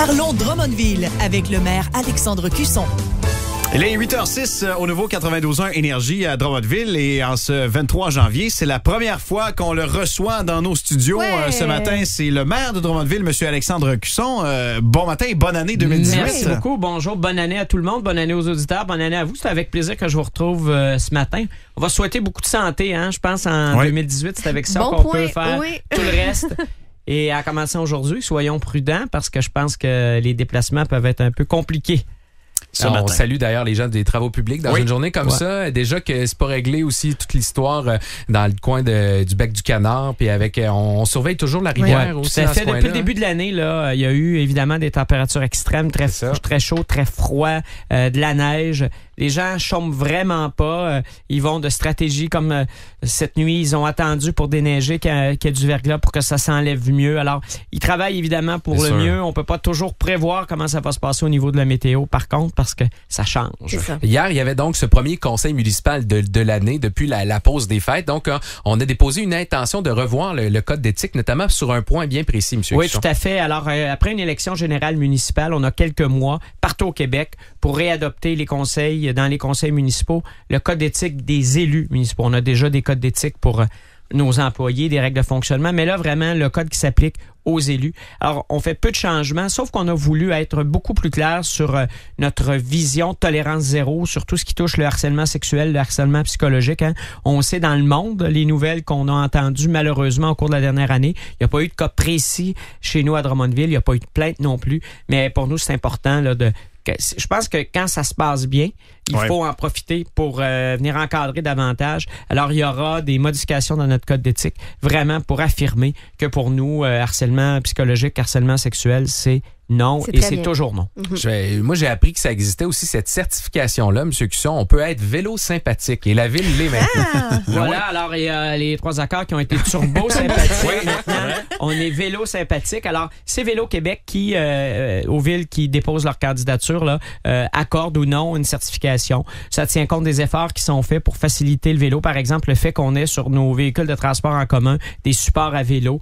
Parlons Drummondville avec le maire Alexandre Cusson. Il est 8h06 au nouveau 92.1 Énergie à Drummondville et en ce 23 janvier, c'est la première fois qu'on le reçoit dans nos studios. Ce matin, c'est le maire de Drummondville, M. Alexandre Cusson. Bon matin et bonne année 2018. Merci beaucoup. Bonjour, bonne année à tout le monde, bonne année aux auditeurs, bonne année à vous. C'est avec plaisir que je vous retrouve ce matin. On va souhaiter beaucoup de santé, hein? Je pense en 2018, c'est avec ça qu'on peut faire tout le reste. Et à commencer aujourd'hui, soyons prudents parce que je pense que les déplacements peuvent être un peu compliqués. On salue d'ailleurs les gens des travaux publics dans une journée comme ça. Déjà que c'est pas réglé aussi toute l'histoire dans le coin du bec du Canard. Puis avec, on surveille toujours la rivière aussi. Tout à fait. Depuis le début de l'année, là, il y a eu évidemment des températures extrêmes, très chaud, très froid, de la neige. Les gens chôment vraiment pas. Ils vont de stratégies comme cette nuit, ils ont attendu pour déneiger qu'il y ait du verglas pour que ça s'enlève mieux. Alors, ils travaillent évidemment pour le mieux. On peut pas toujours prévoir comment ça va se passer au niveau de la météo, par contre, parce que ça change. Hier, il y avait donc ce premier conseil municipal de l'année depuis la pause des fêtes. Donc, on a déposé une intention de revoir le code d'éthique, notamment sur un point bien précis, M. Oui, Cusson. Tout à fait. Alors, après une élection générale municipale, on a quelques mois, partout au Québec, pour réadopter les conseils dans les conseils municipaux, le code d'éthique des élus municipaux. On a déjà des codes d'éthique pour nos employés, des règles de fonctionnement, mais là, vraiment, le code qui s'applique aux élus. Alors, on fait peu de changements, sauf qu'on a voulu être beaucoup plus clair sur notre vision tolérance zéro, sur tout ce qui touche le harcèlement sexuel, le harcèlement psychologique. Hein. On sait dans le monde, les nouvelles qu'on a entendues malheureusement au cours de la dernière année, il n'y a pas eu de cas précis chez nous à Drummondville, il n'y a pas eu de plainte non plus, mais pour nous, c'est important là, je pense que quand ça se passe bien, il faut en profiter pour venir encadrer davantage. Alors, il y aura des modifications dans notre code d'éthique, vraiment pour affirmer que pour nous, harcèlement psychologique, harcèlement sexuel, c'est non, et c'est toujours non. Moi, j'ai appris que ça existait aussi, cette certification-là, M. Cusson. On peut être vélo sympathique et la ville l'est maintenant. Voilà, alors il y a les 3 accords qui ont été turbo sympathiques. Maintenant, on est vélo sympathique. Alors, c'est Vélo Québec qui, aux villes qui déposent leur candidature, là, accorde ou non une certification. Ça tient compte des efforts qui sont faits pour faciliter le vélo. Par exemple, le fait qu'on ait sur nos véhicules de transport en commun des supports à vélo.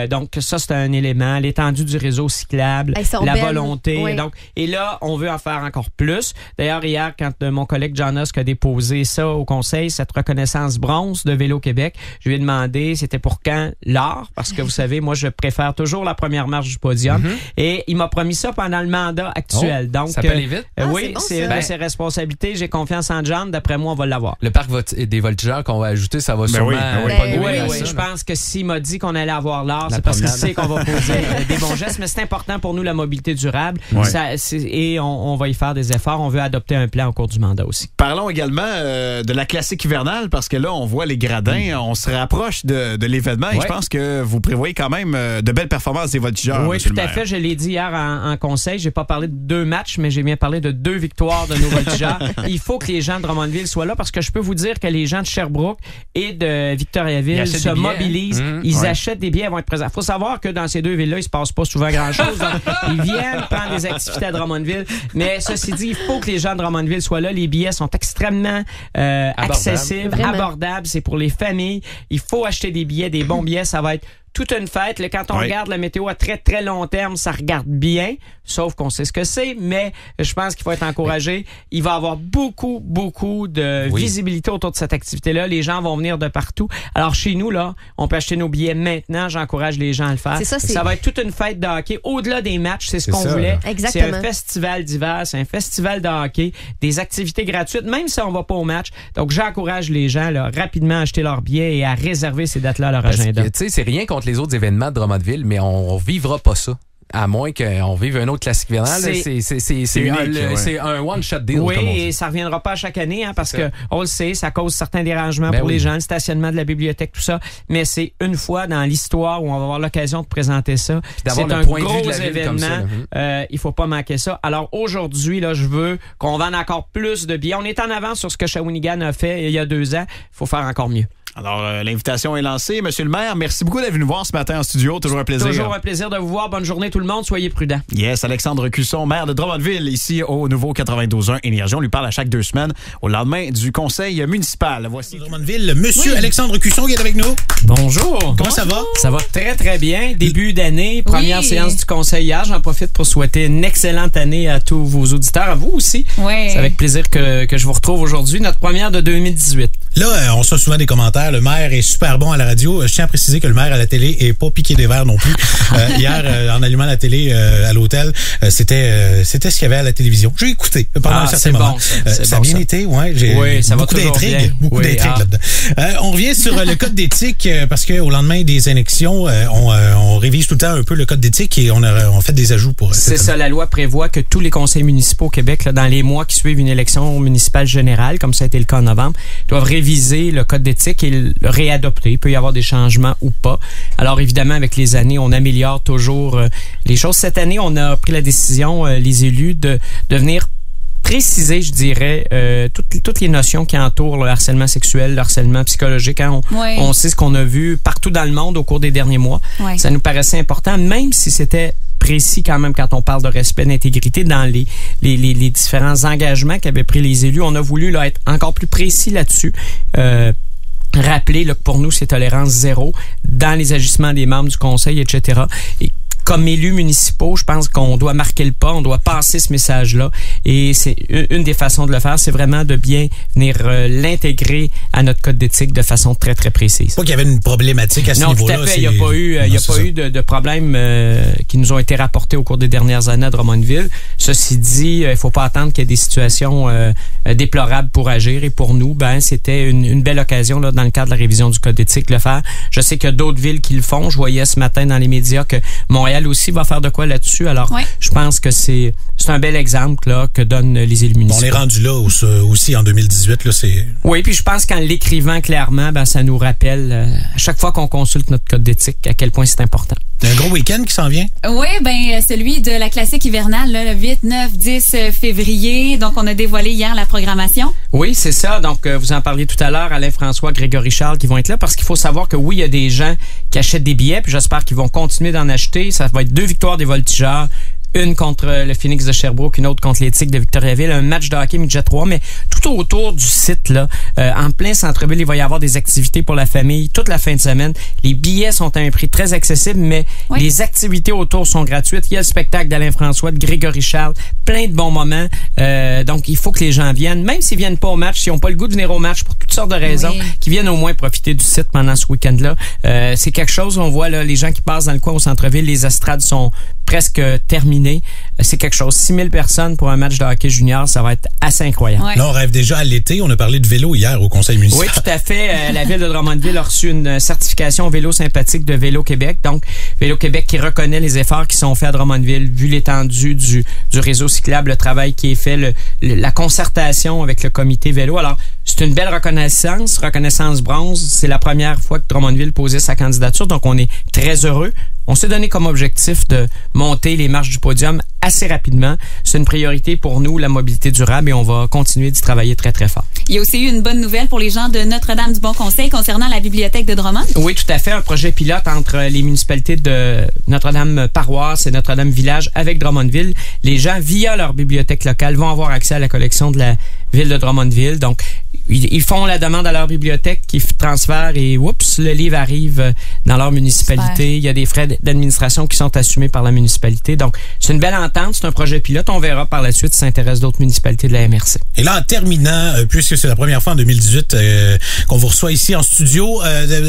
Donc, ça, c'est un élément. L'étendue du réseau cyclable. La volonté. Oui. Donc, et là, on veut en faire encore plus. D'ailleurs, hier, quand mon collègue John Husk a déposé ça au conseil, cette reconnaissance bronze de Vélo Québec, je lui ai demandé c'était pour quand l'or, parce que vous savez, moi, je préfère toujours la première marche du podium. Et il m'a promis ça pendant le mandat actuel. Donc, ça peut aller vite. Oui, c'est une de ses responsabilités. J'ai confiance en John. D'après moi, on va l'avoir. Le parc des voltigeurs qu'on va ajouter, ça va sûrement oui, je pense que s'il m'a dit qu'on allait avoir l'or, c'est parce qu'il sait qu'on va poser des bons gestes. Mais c'est important pour nous la mobilité durable. Et on va y faire des efforts. On veut adopter un plan au cours du mandat aussi. Parlons également de la classique hivernale parce que là, on voit les gradins. On se rapproche de l'événement et je pense que vous prévoyez quand même de belles performances des voltigeurs. Oui, tout à fait. Je l'ai dit hier en conseil. J'ai pas parlé de 2 matchs, mais j'ai bien parlé de 2 victoires de nos voltigeurs. Il faut que les gens de Drummondville soient là parce que je peux vous dire que les gens de Sherbrooke et de Victoriaville se mobilisent. Ils achètent des billets, vont être présents. Il faut savoir que dans ces 2 villes-là, il se passe pas souvent grand-chose. Ils viennent prendre des activités à Drummondville. Mais ceci dit, il faut que les gens de Drummondville soient là. Les billets sont extrêmement accessibles, abordables. C'est pour les familles. Il faut acheter des billets, des bons billets. Ça va être toute une fête. Là, quand on regarde la météo à très, très long terme, ça regarde bien, sauf qu'on sait ce que c'est, mais je pense qu'il faut être encouragé. Il va y avoir beaucoup, beaucoup de visibilité autour de cette activité-là. Les gens vont venir de partout. Alors, chez nous, là, on peut acheter nos billets maintenant. J'encourage les gens à le faire. Ça va être toute une fête de hockey. Au-delà des matchs, c'est ce qu'on voulait. Exactement. C'est un festival d'hiver, c'est un festival de hockey, des activités gratuites, même si on va pas au match. Donc, j'encourage les gens là, rapidement à acheter leurs billets et à réserver ces dates-là à leur agenda. Tu sais, c'est rien contre les autres événements de Drummondville, mais on vivra pas ça. À moins qu'on vive un autre classique hivernal. C'est un one-shot deal. Oui, et ça ne reviendra pas à chaque année, hein, parce que on le sait, ça cause certains dérangements pour les gens, le stationnement de la bibliothèque, tout ça. Mais c'est une fois dans l'histoire où on va avoir l'occasion de présenter ça. C'est un gros événement. Il ne faut pas manquer ça. Alors aujourd'hui, là, je veux qu'on vende encore plus de billets. On est en avance sur ce que Shawinigan a fait il y a 2 ans. Il faut faire encore mieux. Alors, l'invitation est lancée. Monsieur le maire, merci beaucoup d'être venu nous voir ce matin en studio. Toujours un plaisir. Toujours un plaisir de vous voir. Bonne journée tout le monde. Soyez prudents. Yes, Alexandre Cusson, maire de Drummondville, ici au nouveau 92.1 Énergie. On lui parle à chaque 2 semaines au lendemain du conseil municipal. Voici Drummondville, monsieur Alexandre Cusson qui est avec nous. Bonjour. Comment ça va? Ça va très, très bien. Début d'année, première séance du conseil hier. J'en profite pour souhaiter une excellente année à tous vos auditeurs, à vous aussi. Oui. C'est avec plaisir que je vous retrouve aujourd'hui, notre première de 2018. Là, on reçoit souvent des commentaires. Le maire est super bon à la radio. Je tiens à préciser que le maire à la télé est pas piqué des verres non plus. Hier, en allumant la télé à l'hôtel, c'était ce qu'il y avait à la télévision. J'ai écouté pendant un certain moment. Bon, ça a bien été, ouais. J'ai ça beaucoup va d'intrigues. Beaucoup d'intrigues là-dedans. On revient sur le code d'éthique parce qu'au lendemain des élections, on révise tout le temps un peu le code d'éthique et on fait des ajouts pour C'est ça, la loi prévoit que tous les conseils municipaux au Québec, là, dans les mois qui suivent une élection municipale générale, comme ça a été le cas en novembre, doivent réviser le code d'éthique et le réadopter. Il peut y avoir des changements ou pas. Alors évidemment, avec les années, on améliore toujours les choses. Cette année, on a pris la décision, les élus, de venir préciser, je dirais, toutes les notions qui entourent le harcèlement sexuel, le harcèlement psychologique. Hein. On sait ce qu'on a vu partout dans le monde au cours des derniers mois. Ouais. Ça nous paraissait important, même si c'était précis quand même quand on parle de respect, d'intégrité dans les différents engagements qu'avaient pris les élus. On a voulu là, être encore plus précis là-dessus. Rappeler là, que pour nous, c'est tolérance zéro dans les agissements des membres du conseil, etc. Et comme élus municipaux, je pense qu'on doit marquer le pas, on doit passer ce message-là. Et c'est une des façons de le faire, c'est vraiment de bien venir l'intégrer à notre code d'éthique de façon très, très précise. Pas qu'il y avait une problématique à ce niveau-là. Non, tout à fait. Il n'y a pas eu de problèmes qui nous ont été rapportés au cours des dernières années à Drummondville. Ceci dit, il ne faut pas attendre qu'il y ait des situations déplorables pour agir. Et pour nous, c'était une belle occasion là, dans le cadre de la révision du code d'éthique de le faire. Je sais qu'il y a d'autres villes qui le font. Je voyais ce matin dans les médias que Montréal aussi va faire de quoi là-dessus. Alors, je pense que c'est un bel exemple là, que donnent les élus municipaux. On est rendu là aussi en 2018. Là, oui, puis je pense qu'en l'écrivant clairement, ça nous rappelle à chaque fois qu'on consulte notre code d'éthique à quel point c'est important. Il y a un gros week-end qui s'en vient? Oui, celui de la classique hivernale, là, le 8, 9, 10 février. Donc, on a dévoilé hier la programmation. Oui, c'est ça. Donc, vous en parliez tout à l'heure, Alain François, Grégory Charles qui vont être là parce qu'il faut savoir que oui, il y a des gens qui achètent des billets, puis j'espère qu'ils vont continuer d'en acheter. Ça va être 2 victoires des Voltigeurs. Une contre le Phoenix de Sherbrooke, une autre contre l'Éthique de Victoriaville, un match de hockey midget 3, mais tout autour du site, là, en plein centre-ville, il va y avoir des activités pour la famille toute la fin de semaine. Les billets sont à un prix très accessible, mais les activités autour sont gratuites. Il y a le spectacle d'Alain François, de Grégory Charles, plein de bons moments. Donc, il faut que les gens viennent, même s'ils viennent pas au match, s'ils n'ont pas le goût de venir au match pour toutes sortes de raisons, qu'ils viennent au moins profiter du site pendant ce week-end-là. C'est quelque chose, on voit là, les gens qui passent dans le coin au centre-ville, les estrades sont presque terminé. C'est quelque chose. 6000 personnes pour un match de hockey junior, ça va être assez incroyable. Ouais. Là, on rêve déjà à l'été. On a parlé de vélo hier au conseil municipal. Oui, tout à fait. La ville de Drummondville a reçu une certification vélo sympathique de Vélo Québec. Donc, Vélo Québec qui reconnaît les efforts qui sont faits à Drummondville, vu l'étendue du réseau cyclable, le travail qui est fait, la concertation avec le comité vélo. Alors, c'est une belle reconnaissance bronze. C'est la première fois que Drummondville posait sa candidature, donc on est très heureux. On s'est donné comme objectif de monter les marches du podium assez rapidement. C'est une priorité pour nous, la mobilité durable, et on va continuer d'y travailler très, très fort. Il y a aussi eu une bonne nouvelle pour les gens de Notre-Dame-du-Bon-Conseil concernant la bibliothèque de Drummond. Oui, tout à fait. Un projet pilote entre les municipalités de Notre-Dame-Paroisse et Notre-Dame-Village avec Drummondville. Les gens, via leur bibliothèque locale, vont avoir accès à la collection de la ville de Drummondville. Donc, ils font la demande à leur bibliothèque qui transfère et oups, le livre arrive dans leur municipalité. Super. Il y a des frais d'administration qui sont assumés par la municipalité. Donc, c'est une belle entente, c'est un projet pilote. On verra par la suite si ça intéresse d'autres municipalités de la MRC. Et là, en terminant, puisque c'est la première fois en 2018 qu'on vous reçoit ici en studio,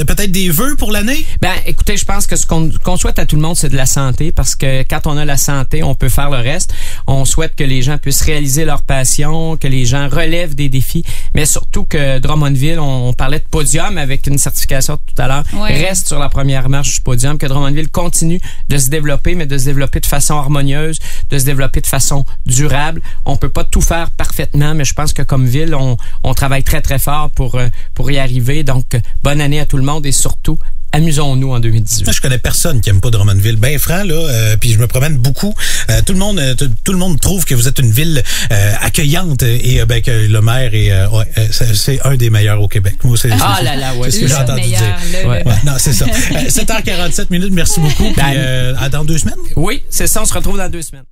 peut-être des vœux pour l'année? Écoutez, je pense que ce qu'on souhaite à tout le monde, c'est de la santé, parce que quand on a la santé, on peut faire le reste. On souhaite que les gens puissent réaliser leur passion, que les gens relèvent des défis, mais surtout que Drummondville, on parlait de podium avec une certification tout à l'heure, reste sur la première marche du podium, que Drummondville continue de se développer, mais de se développer de façon harmonieuse, de se développer de façon durable. On peut pas tout faire parfaitement, mais je pense que comme ville, on travaille très, très fort pour y arriver. Donc, bonne année à tout le monde et surtout, amusons-nous en 2018. Moi, je connais personne qui aime pas Drummondville. Ben franc, là, puis je me promène beaucoup. Tout le monde trouve que vous êtes une ville accueillante et que le maire c'est un des meilleurs au Québec. Moi, c'est c'est ce que j'ai entendu dire. Non, c'est ça. 7h47 minutes, merci beaucoup. Puis, dans 2 semaines? Oui, c'est ça, on se retrouve dans 2 semaines.